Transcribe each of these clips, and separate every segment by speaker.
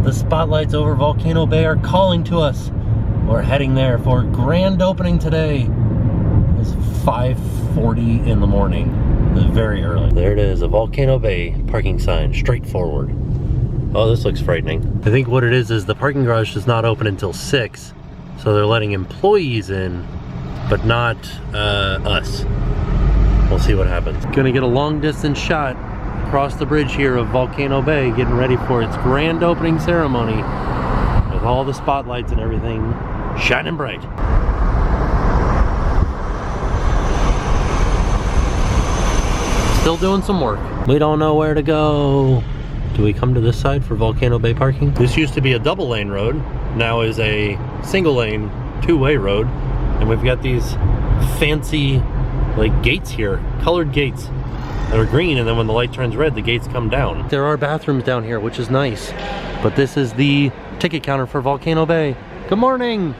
Speaker 1: The spotlights over Volcano Bay are calling to us. We're heading there for grand opening today. It's 5:40 in the morning. It's very early. There it is, a Volcano Bay parking sign, straight forward. Oh, this looks frightening. I think what it is the parking garage does not open until 6. So they're letting employees in, but not us. We'll see what happens. Gonna get a long distance shot across the bridge here of Volcano Bay, getting ready for its grand opening ceremony with all the spotlights and everything shining bright. Still doing some work. We don't know where to go. Do we come to this side for Volcano Bay parking? This used to be a double lane road, now is a single lane, two-way road. And we've got these fancy like gates here, colored gates that are green, and then when the light turns red, the gates come down. There are bathrooms down here, which is nice. But this is the ticket counter for Volcano Bay. Good morning.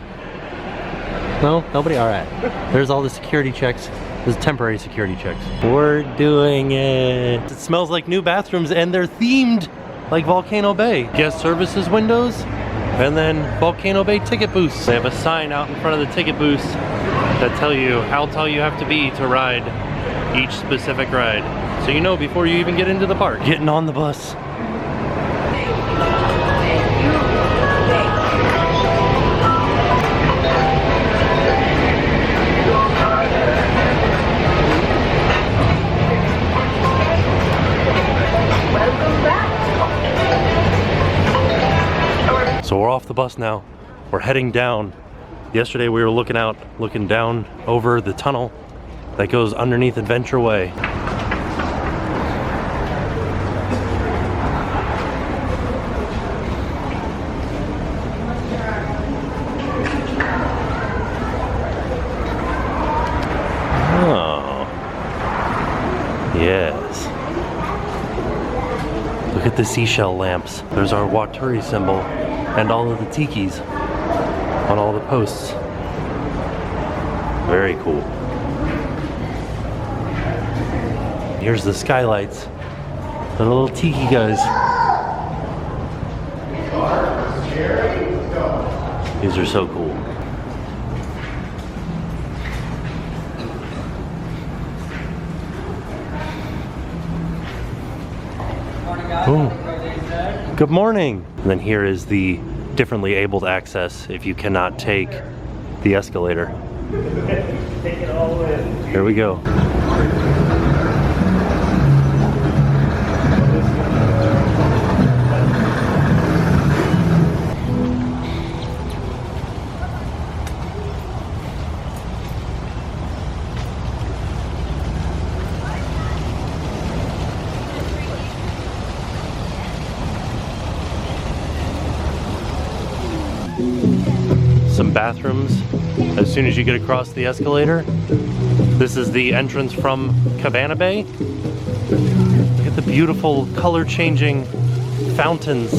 Speaker 1: No, nobody? All right. There's all the security checks. This is temporary security checks. We're doing it. It smells like new bathrooms, and they're themed like Volcano Bay. Guest services windows, and then Volcano Bay ticket booths. They have a sign out in front of the ticket booths that tell you how tall you have to be to ride each specific ride. So you know before you even get into the park. Getting on the bus. So we're off the bus now. We're heading down. Yesterday we were looking down over the tunnel that goes underneath Adventure Way. Oh, yes. Look at the seashell lamps. There's our Waturi symbol and all of the tikis on all the posts. Very cool. Here's the skylights. The little tiki guys. These are so cool. Boom. Good morning. And then here is the differently abled access if you cannot take the escalator. Take it all in. Here we go. Some bathrooms as soon as you get across the escalator. This is the entrance from Cabana Bay. Look at the beautiful color changing fountains.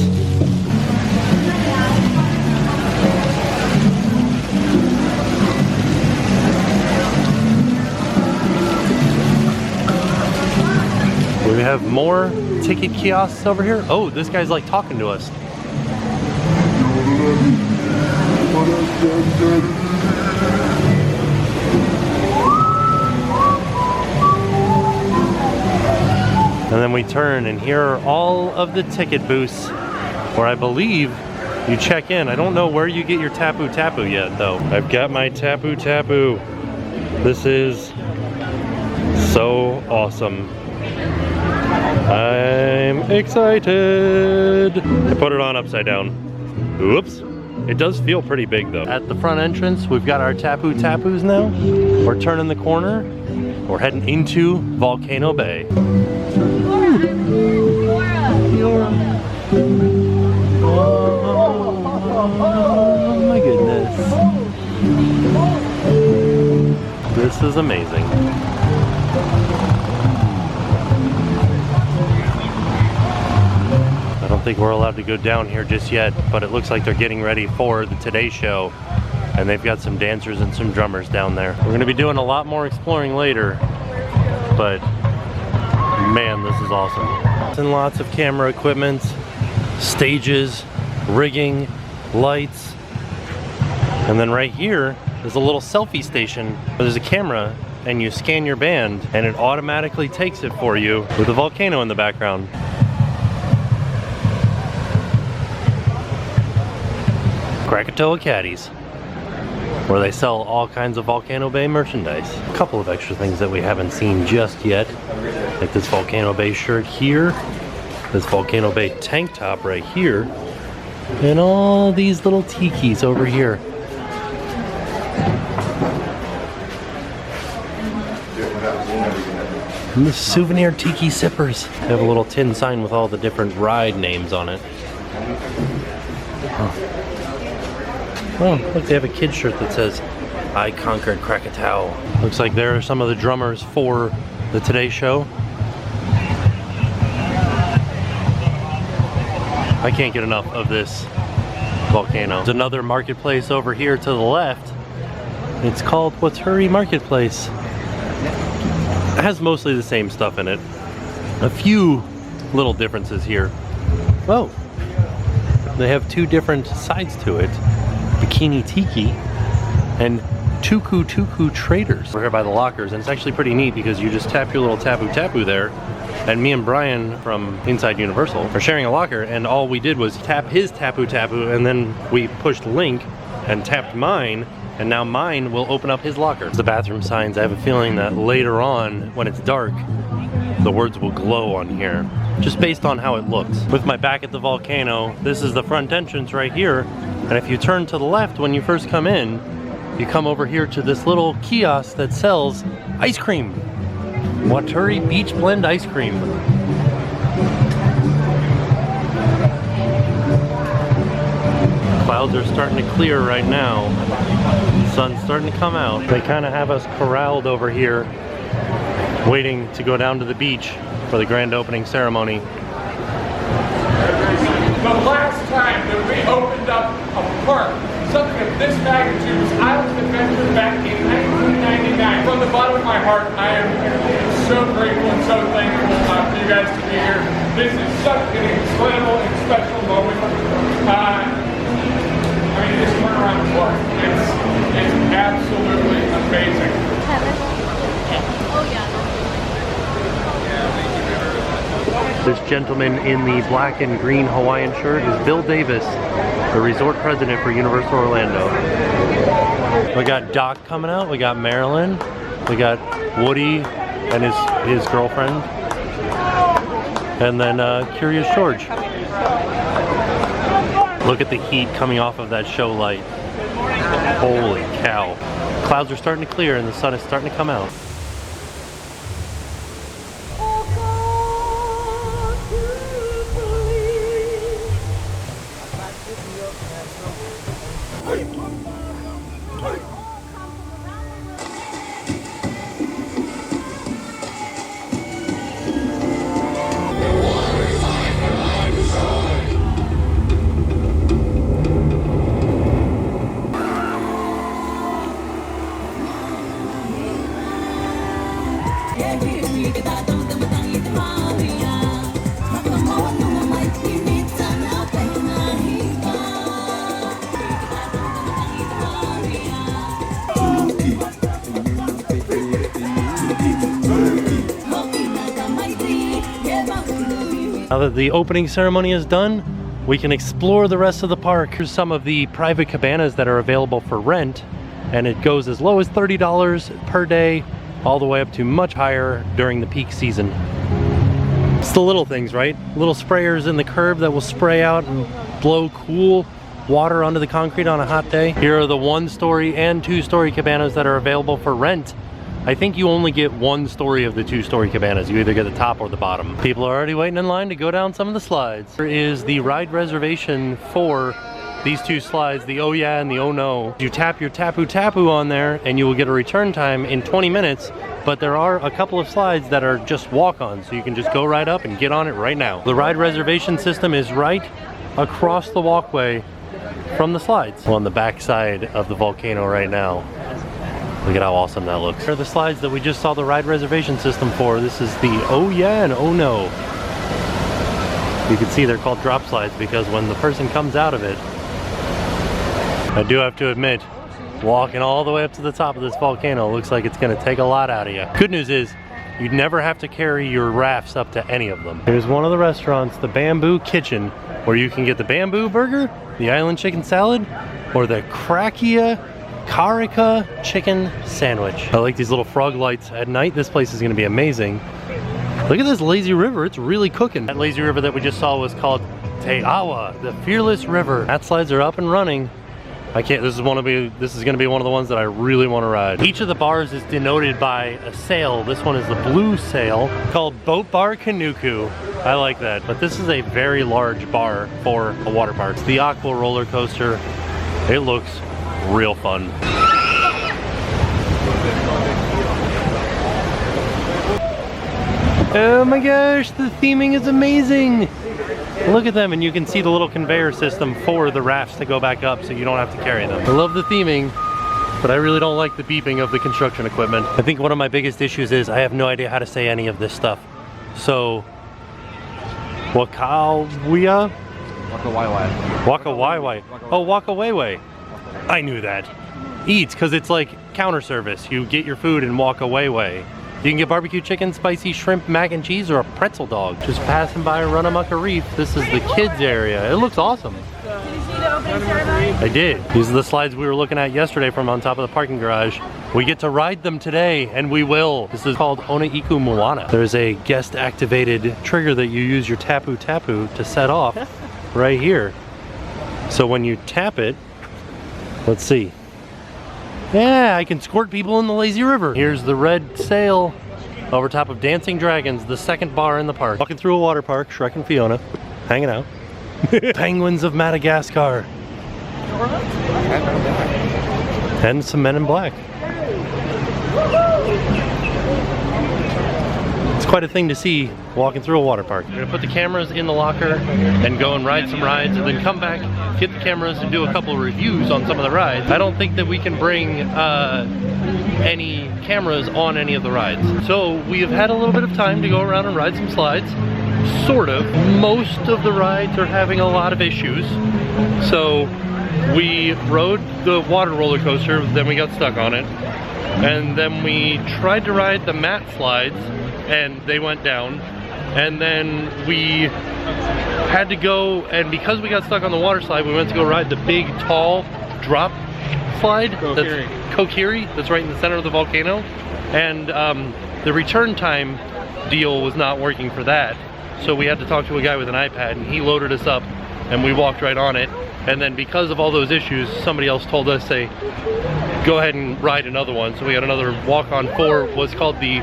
Speaker 1: We have more ticket kiosks over here. Oh, this guy's like talking to us. And then we turn, and here are all of the ticket booths where I believe you check in. I don't know where you get your Tapu Tapu yet, though. I've got my Tapu Tapu. This is so awesome. I'm excited. I put it on upside down. Oops. It does feel pretty big though. At the front entrance, we've got our Tapu Tapus now. We're turning the corner. We're heading into Volcano Bay. Oh my goodness. This is amazing. I don't think we're allowed to go down here just yet, but it looks like they're getting ready for the Today Show, and they've got some dancers and some drummers down there. We're going to be doing a lot more exploring later, but man, this is awesome. And lots of camera equipment, stages, rigging, lights. And then right here, there's a little selfie station where there's a camera and you scan your band and it automatically takes it for you with a volcano in the background. Krakatoa Caddies, where they sell all kinds of Volcano Bay merchandise. A couple of extra things that we haven't seen just yet, like this Volcano Bay shirt here, this Volcano Bay tank top right here, and all these little tikis over here. And the souvenir tiki sippers. They have a little tin sign with all the different ride names on it. Oh, look, they have a kid's shirt that says, "I conquered Krakatoa." Looks like there are some of the drummers for the Today Show. I can't get enough of this volcano. There's another marketplace over here to the left. It's called What's Hurry Marketplace. It has mostly the same stuff in it. A few little differences here. Oh, they have two different sides to it. Bikini Tiki and Tuku Tuku Traders. We're here by the lockers, and it's actually pretty neat because you just tap your little tapu tapu there, and me and Brian from Inside Universal are sharing a locker, and all we did was tap his tapu tapu, and then we pushed link and tapped mine, and now mine will open up his locker. The bathroom signs, I have a feeling that later on, when it's dark, the words will glow on here, just based on how it looks. With my back at the volcano, this is the front entrance right here. And if you turn to the left when you first come in, you come over here to this little kiosk that sells ice cream. Waturi Beach Blend ice cream. Clouds are starting to clear right now. The sun's starting to come out. They kind of have us corralled over here, waiting to go down to the beach for the grand opening ceremony.
Speaker 2: The last time that we opened up a park, something of this magnitude, was Island Adventure back in 1999. From the bottom of my heart, I am so grateful and so thankful for you guys to be here. This is such an incredible and special moment. I mean, just turn around the park. It's absolutely amazing.
Speaker 3: Oh yeah.
Speaker 1: This gentleman in the black and green Hawaiian shirt is Bill Davis, the resort president for Universal Orlando. We got Doc coming out, we got Marilyn, we got Woody and his girlfriend, and then Curious George. Look at the heat coming off of that show light. Holy cow. Clouds are starting to clear and the sun is starting to come out. Now that the opening ceremony is done, we can explore the rest of the park. Here's some of the private cabanas that are available for rent, and it goes as low as $30 per day, all the way up to much higher during the peak season. It's the little things, right? Little sprayers in the curb that will spray out and blow cool water onto the concrete on a hot day. Here are the 1-story and 2-story cabanas that are available for rent. I think you only get 1 story of the 2-story cabanas. You either get the top or the bottom. People are already waiting in line to go down some of the slides. There is the ride reservation for these 2 slides, the Oh Yeah and the Oh No. You tap your tapu tapu on there and you will get a return time in 20 minutes, but there are a couple of slides that are just walk-ons, so you can just go right up and get on it right now. The ride reservation system is right across the walkway from the slides. We're on the back side of the volcano right now. Look at how awesome that looks. Here are the slides that we just saw the ride reservation system for. This is the Oh Yeah and Oh No. You can see they're called drop slides because when the person comes out of it, I do have to admit, walking all the way up to the top of this volcano looks like it's gonna take a lot out of you. Good news is, you'd never have to carry your rafts up to any of them. Here's one of the restaurants, the Bamboo Kitchen, where you can get the bamboo burger, the island chicken salad, or the Krakia Karika chicken sandwich. I like these little frog lights at night. This place is gonna be amazing. Look at this lazy river, it's really cooking. That lazy river that we just saw was called Teawa, the Fearless River. That slides are up and running. I can't, this is gonna be one of the ones that I really wanna ride. Each of the bars is denoted by a sail. This one is the blue sail called Boat Bar Kanuku. I like that, but this is a very large bar for a water park. It's the Aqua roller coaster. It looks real fun. Oh my gosh, the theming is amazing. Look at them, and you can see the little conveyor system for the rafts to go back up so you don't have to carry them. I love the theming, but I really don't like the beeping of the construction equipment. I think one of my biggest issues is I have no idea how to say any of this stuff. So, Wakawia?
Speaker 4: Wakawaiwai.
Speaker 1: Wakawaiwai. Oh, Wakawaiwai. I knew that. Eats, because it's like counter service. You get your food and walk away. You can get barbecue chicken, spicy shrimp, mac and cheese, or a pretzel dog. Just passing by Runamukka Reef. This is the kids area. It looks awesome.
Speaker 3: Did you see the opening ceremony?
Speaker 1: I did. These are the slides we were looking at yesterday from on top of the parking garage. We get to ride them today, and we will. This is called Oneiku Moana. There's a guest activated trigger that you use your tapu tapu to set off right here. So when you tap it, let's see. Yeah, I can squirt people in the lazy river. Here's the red sail over top of Dancing Dragons, the second bar in the park. Walking through a water park, Shrek and Fiona, hanging out. Penguins of Madagascar. And some men in black. It's quite a thing to see walking through a water park. We're gonna put the cameras in the locker and go and ride some rides and then come back, get the cameras and do a couple of reviews on some of the rides. I don't think that we can bring any cameras on any of the rides. So we have had a little bit of time to go around and ride some slides. Sort of. Most of the rides are having a lot of issues. So we rode the water roller coaster, then we got stuck on it. And then we tried to ride the mat slides and they went down. And then we had to go, and because we got stuck on the water slide, we went to go ride the big, tall drop slide. Kokiri, that's right in the center of the volcano. And the return time deal was not working for that. So we had to talk to a guy with an iPad, and he loaded us up, and we walked right on it. And then because of all those issues, somebody else told us, say, go ahead and ride another one. So we got another walk-on for what's called the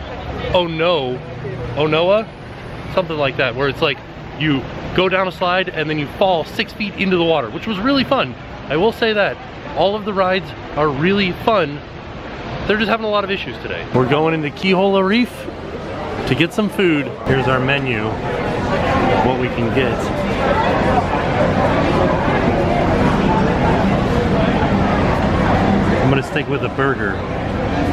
Speaker 1: Onoa? Something like that, where it's like you go down a slide and then you fall 6 feet into the water, which was really fun. I will say that. All of the rides are really fun. They're just having a lot of issues today. We're going into Kihola Reef to get some food. Here's our menu, what we can get. I'm gonna stick with a burger,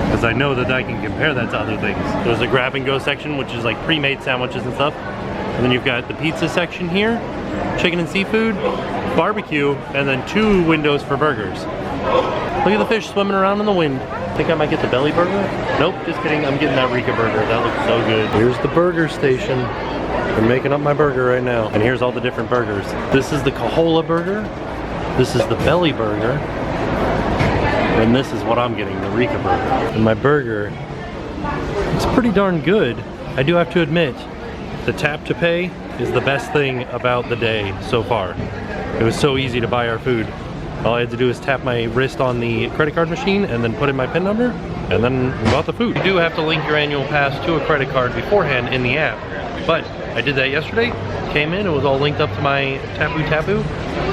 Speaker 1: because I know that I can compare that to other things. There's a grab and go section, which is like pre-made sandwiches and stuff. And then you've got the pizza section here, chicken and seafood, barbecue, and then 2 windows for burgers. Look at the fish swimming around in the wind. Think I might get the belly burger? Nope, just kidding, I'm getting that Rika burger. That looks so good. Here's the burger station. I'm making up my burger right now. And here's all the different burgers. This is the Kahola burger. This is the belly burger. And this is what I'm getting, the Rika burger. And my burger, it's pretty darn good. I do have to admit, the tap to pay is the best thing about the day so far. It was so easy to buy our food. All I had to do is tap my wrist on the credit card machine and then put in my PIN number, and then we bought the food. You do have to link your annual pass to a credit card beforehand in the app. But I did that yesterday, came in, it was all linked up to my Tapu Tapu,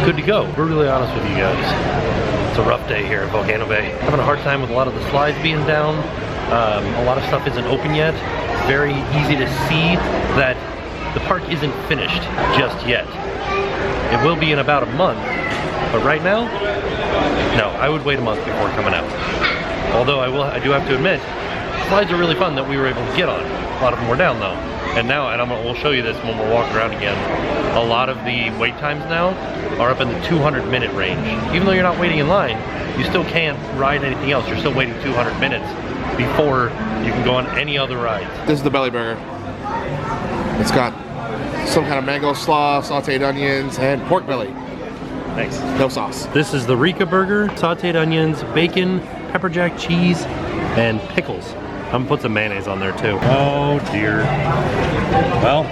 Speaker 1: good to go. We're really honest with you guys. It's a rough day here at Volcano Bay. Having a hard time with a lot of the slides being down. A lot of stuff isn't open yet. It's very easy to see that the park isn't finished just yet. It will be in about a month, but right now, no, I would wait a month before coming out. Although I do have to admit, slides are really fun that we were able to get on. A lot of them were down though. And now, and we'll show you this when we're walking around again, a lot of the wait times now are up in the 200-minute range. Even though you're not waiting in line, you still can't ride anything else. You're still waiting 200 minutes before you can go on any other rides.
Speaker 5: This is the belly burger. It's got some kind of mango slaw, sauteed onions, and pork belly.
Speaker 1: Thanks.
Speaker 5: No sauce.
Speaker 1: This is the Rica burger, sauteed onions, bacon, pepper jack cheese, and pickles. I'm gonna put some mayonnaise on there too. Oh dear. Well,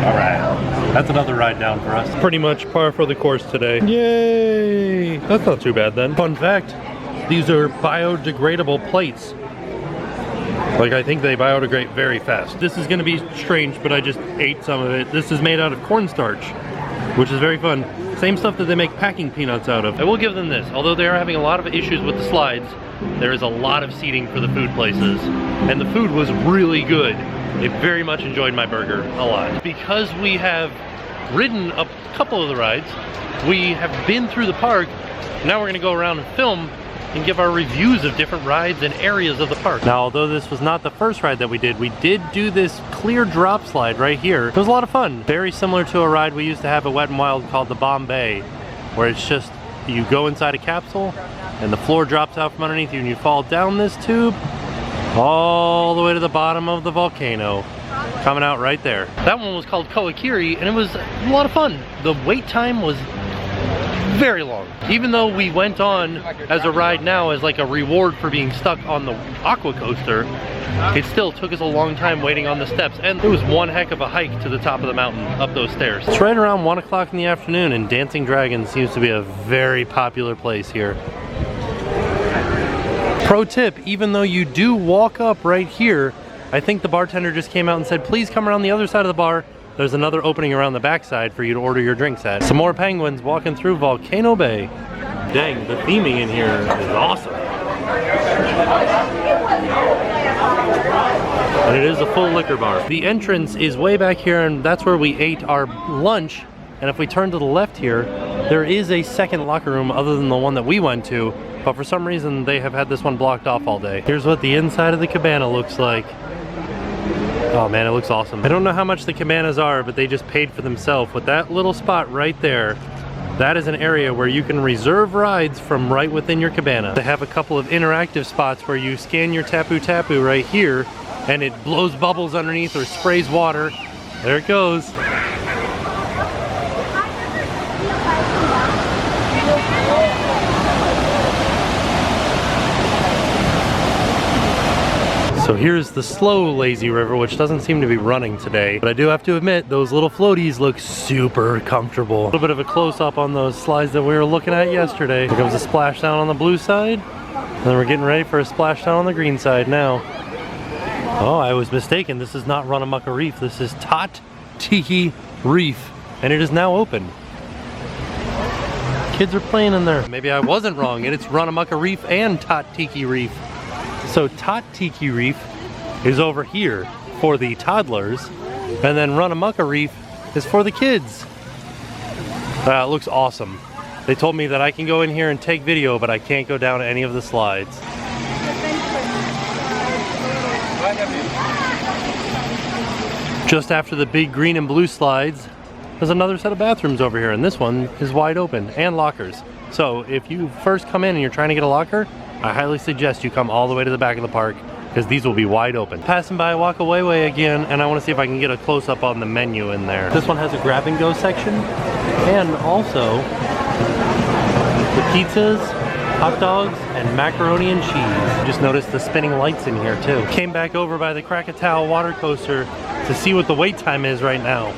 Speaker 1: all right. That's another ride down for us. Pretty much par for the course today. Yay! That's not too bad then. Fun fact, these are biodegradable plates. Like, I think they biodegrade very fast. This is gonna be strange, but I just ate some of it. This is made out of cornstarch, which is very fun. Same stuff that they make packing peanuts out of. I will give them this. Although they are having a lot of issues with the slides, there is a lot of seating for the food places. And the food was really good. I very much enjoyed my burger a lot. Because we have ridden a couple of the rides, we have been through the park. Now we're gonna go around and film and give our reviews of different rides and areas of the park. Now, although this was not the first ride that we did do this clear drop slide right here. It was a lot of fun. Very similar to a ride we used to have at Wet n Wild called the Bombay, where it's just, you go inside a capsule and the floor drops out from underneath you and you fall down this tube all the way to the bottom of the volcano. Coming out right there. That one was called Koikiri and it was a lot of fun. The wait time was very long. Even though we went on as a ride now as like a reward for being stuck on the aqua coaster, it still took us a long time waiting on the steps, and it was one heck of a hike to the top of the mountain up those stairs. It's right around 1 o'clock in the afternoon and Dancing Dragon seems to be a very popular place here. Pro tip, even though you do walk up right here, I think the bartender just came out and said, please come around the other side of the bar. There's another opening around the backside for you to order your drinks at. Some more penguins walking through Volcano Bay. Dang, the theming in here is awesome. And it is a full liquor bar. The entrance is way back here and that's where we ate our lunch. And if we turn to the left here, there is a second locker room other than the one that we went to. But for some reason, they have had this one blocked off all day. Here's what the inside of the cabana looks like. Oh man, it looks awesome. I don't know how much the cabanas are, but they just paid for themselves. With that little spot right there, that is an area where you can reserve rides from right within your cabana. They have a couple of interactive spots where you scan your Tapu Tapu right here, and it blows bubbles underneath or sprays water. There it goes. So here's the slow lazy river, which doesn't seem to be running today. But I do have to admit, those little floaties look super comfortable. A little bit of a close-up on those slides that we were looking at yesterday. Here comes a splashdown on the blue side. And then we're getting ready for a splashdown on the green side now. Oh, I was mistaken. This is not Runamukka Reef. This is Tot Tiki Reef. And it is now open. Kids are playing in there. Maybe I wasn't wrong, and it's Runamukka Reef and Tot Tiki Reef. So Tot Tiki Reef is over here for the toddlers, and then Runamukka Reef is for the kids. It looks awesome. They told me that I can go in here and take video, but I can't go down any of the slides. Just after the big green and blue slides, there's another set of bathrooms over here, and this one is wide open, and lockers. So if you first come in and you're trying to get a locker, I highly suggest you come all the way to the back of the park because these will be wide open. Passing by Wakawaiwai again, and I want to see if I can get a close-up on the menu in there. This one has a grab-and-go section, and also the pizzas, hot dogs, and macaroni and cheese. Just noticed the spinning lights in here too. Came back over by the Krakatoa water coaster to see what the wait time is right now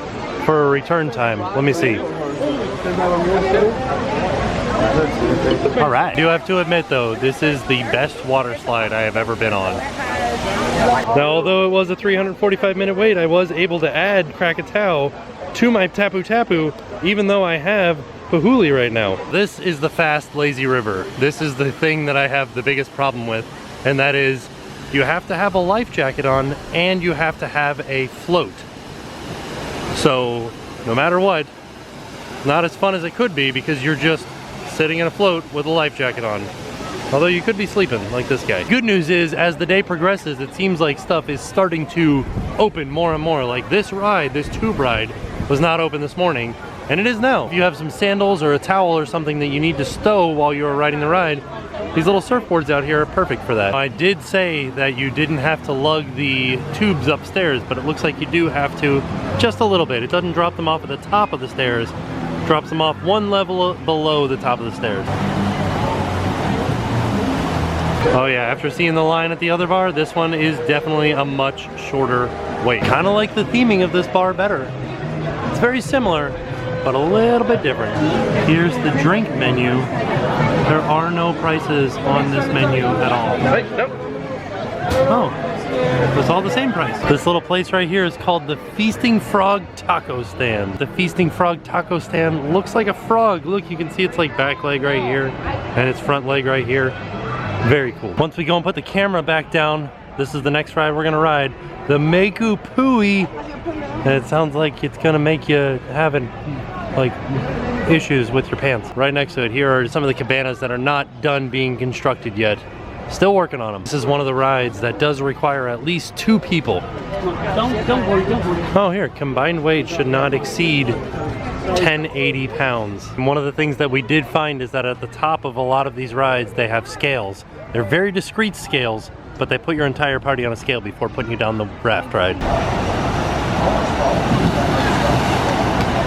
Speaker 1: for a return time. Let me see. All right. I do have to admit though, this is the best water slide I have ever been on. Now, although it was a 345-minute wait, I was able to add Krakatoa to my Tapu Tapu, even though I have Pahuli right now. This is the fast, lazy river. This is the thing that I have the biggest problem with, and that is you have to have a life jacket on and you have to have a float. So, no matter what, not as fun as it could be because you're just sitting in a float with a life jacket on. Although you could be sleeping like this guy. Good news is, as the day progresses, it seems like stuff is starting to open more and more. Like this ride, this tube ride, was not open this morning, and it is now. If you have some sandals or a towel or something that you need to stow while you're riding the ride, these little surfboards out here are perfect for that. I did say that you didn't have to lug the tubes upstairs, but it looks like you do have to just a little bit. It doesn't drop them off at the top of the stairs, it drops them off one level below the top of the stairs. Oh yeah, after seeing the line at the other bar, this one is definitely a much shorter wait. Kind of like the theming of this bar better. It's very similar, but a little bit different. Here's the drink menu. There are no prices on this menu at all. Hey, nope. Oh, it's all the same price. This little place right here is called the Feasting Frog Taco Stand. The Feasting Frog Taco Stand looks like a frog. Look, you can see it's like back leg right here and its front leg right here. Very cool. Once we go and put the camera back down, this is the next ride we're gonna ride. The Meku Pui. And it sounds like it's gonna make you having like issues with your pants. Right next to it, here are some of the cabanas that are not done being constructed yet. Still working on them. This is one of the rides that does require at least 2 people.
Speaker 6: Don't worry.
Speaker 1: Oh, here, combined weight should not exceed 1080 pounds. And one of the things that we did find is that at the top of a lot of these rides, they have scales. They're very discreet scales, but they put your entire party on a scale before putting you down the raft ride.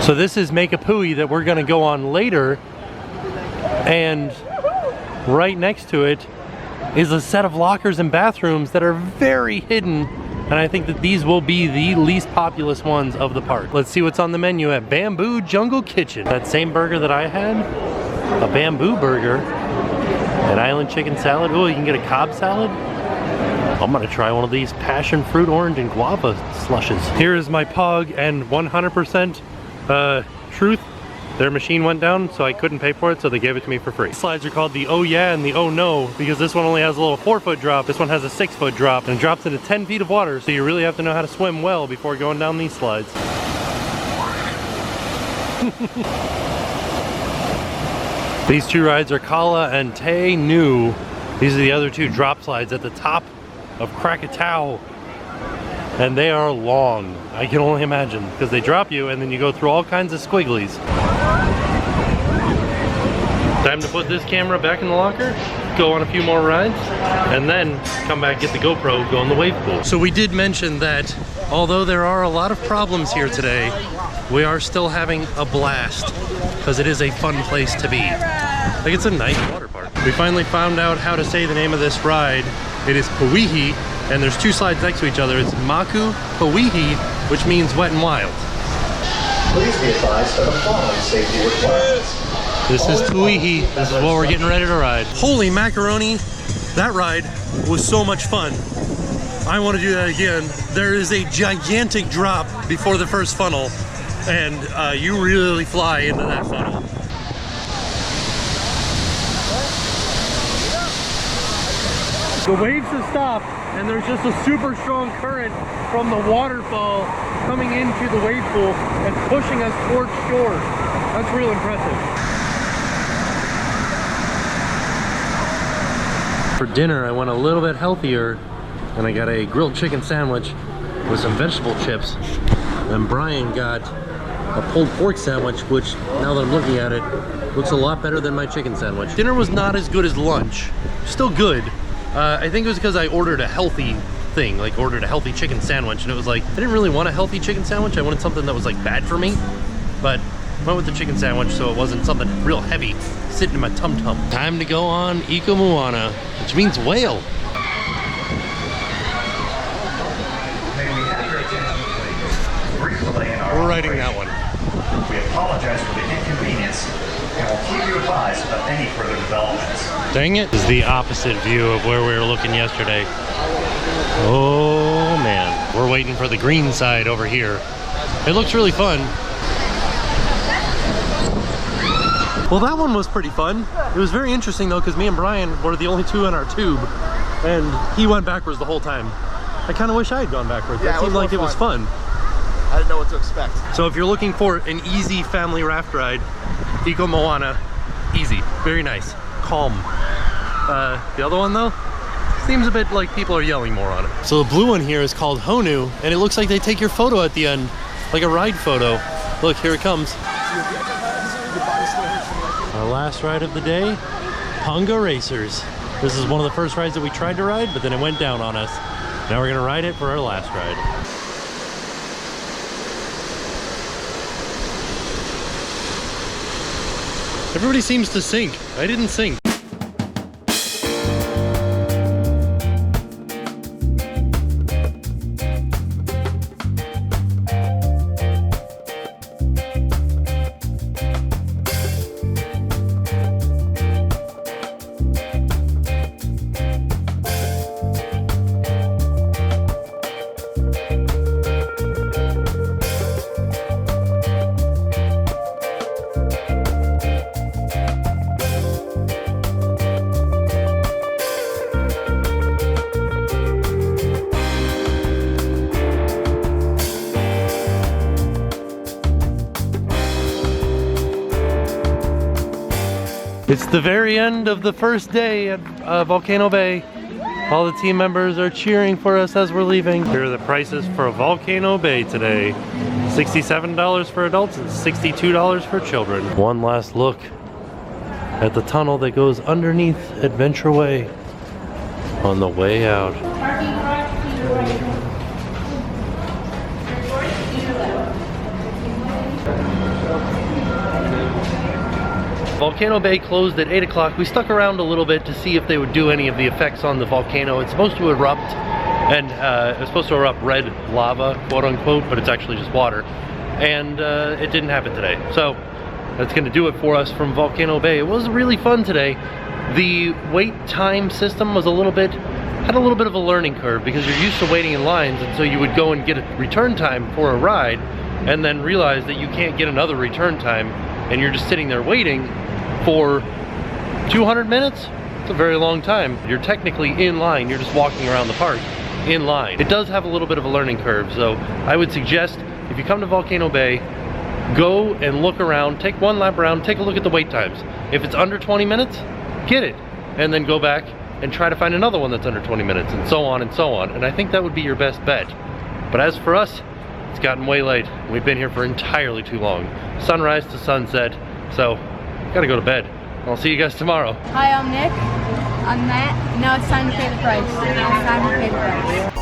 Speaker 1: So this is Make a Pui that we're gonna go on later, and right next to it is a set of lockers and bathrooms that are very hidden, and I think that these will be the least populous ones of the park. Let's see what's on the menu at Bamboo Jungle Kitchen. That same burger that I had, a bamboo burger, an island chicken salad. Oh, you can get a Cobb salad. I'm gonna try one of these passion fruit orange and guava slushes. Here is my pug, and 100% truth, their machine went down, so I couldn't pay for it, so they gave it to me for free. These slides are called the Oh Yeah and the Oh No, because this one only has a little 4-foot drop, this one has a 6-foot drop, and it drops into 10 feet of water, so you really have to know how to swim well before going down these slides. These 2 rides are Kala and Te Nu. These are the other 2 drop slides at the top of Krakatoa, and they are long. I can only imagine, because they drop you and then you go through all kinds of squigglies. Time to put this camera back in the locker, go on a few more rides, and then come back, get the GoPro, go in the wave pool. So we did mention that although there are a lot of problems here today, we are still having a blast, because it is a fun place to be. Like, it's a nice water park. We finally found out how to say the name of this ride. It is Puihi, and there's 2 slides next to each other. It's Maku Puihi, which means wet and wild.
Speaker 7: Please be advised of the following safety requirements.
Speaker 1: This is Puihi. This is what we're getting ready to ride. Holy macaroni, that ride was so much fun. I want to do that again. There is a gigantic drop before the first funnel, and you really fly into that funnel. The waves have stopped, and there's just a super strong current from the waterfall coming into the wave pool and pushing us towards shore. That's real impressive. For dinner, I went a little bit healthier, and I got a grilled chicken sandwich with some vegetable chips, and Brian got a pulled pork sandwich, which, now that I'm looking at it, looks a lot better than my chicken sandwich. Dinner was not as good as lunch. Still good. I think it was because I ordered a healthy thing, like ordered a healthy chicken sandwich, and it was like, I didn't really want a healthy chicken sandwich. I wanted something that was like bad for me, but I went with the chicken sandwich so it wasn't something real heavy sitting in my tum-tum. Time to go on Iko Moana, which means whale. We're riding that one.
Speaker 7: We apologize for the inconvenience and will keep you advised of any further developments.
Speaker 1: Dang it. This is the opposite view of where we were looking yesterday. Oh man. We're waiting for the green side over here. It looks really fun. Well, that one was pretty fun. It was very interesting though, because me and Brian were the only 2 in our tube, and he went backwards the whole time. I kind of wish I had gone backwards.
Speaker 5: Yeah,
Speaker 1: that seemed like it was fun.
Speaker 5: I didn't know what to expect.
Speaker 1: So if you're looking for an easy family raft ride, Iko Moana, easy, very nice, calm. The other one though, seems a bit like people are yelling more on it. So the blue one here is called Honu, and it looks like they take your photo at the end, like a ride photo. Look, here it comes. Our last ride of the day, Pongo Racers. This is one of the first rides that we tried to ride, but then it went down on us. Now we're gonna ride it for our last ride. Everybody seems to sink. I didn't sink. It's the very end of the first day at Volcano Bay. All the team members are cheering for us as we're leaving. Here are the prices for Volcano Bay today. $67 for adults and $62 for children. One last look at the tunnel that goes underneath Adventure Way on the way out. Volcano Bay closed at 8 o'clock. We stuck around a little bit to see if they would do any of the effects on the volcano. It's supposed to erupt, and it's supposed to erupt red lava, quote unquote, but it's actually just water. And it didn't happen today. So that's gonna do it for us from Volcano Bay. It was really fun today. The wait time system was had a little bit of a learning curve because you're used to waiting in lines, and so you would go and get a return time for a ride and then realize that you can't get another return time, and you're just sitting there waiting for 200 minutes. It's a very long time. You're technically in line. You're just walking around the park in line. It does have a little bit of a learning curve, so I would suggest if you come to Volcano Bay, go and look around, take one lap around, take a look at the wait times. If it's under 20 minutes, get it, and then go back and try to find another one that's under 20 minutes, and so on and so on. And I think that would be your best bet. But as for us, it's gotten way late. We've been here for entirely too long. Sunrise to sunset, so gotta go to bed. I'll see you guys tomorrow.
Speaker 3: Hi, I'm Nick. I'm Matt. Now it's time to pay the price. Now it's time to pay the price.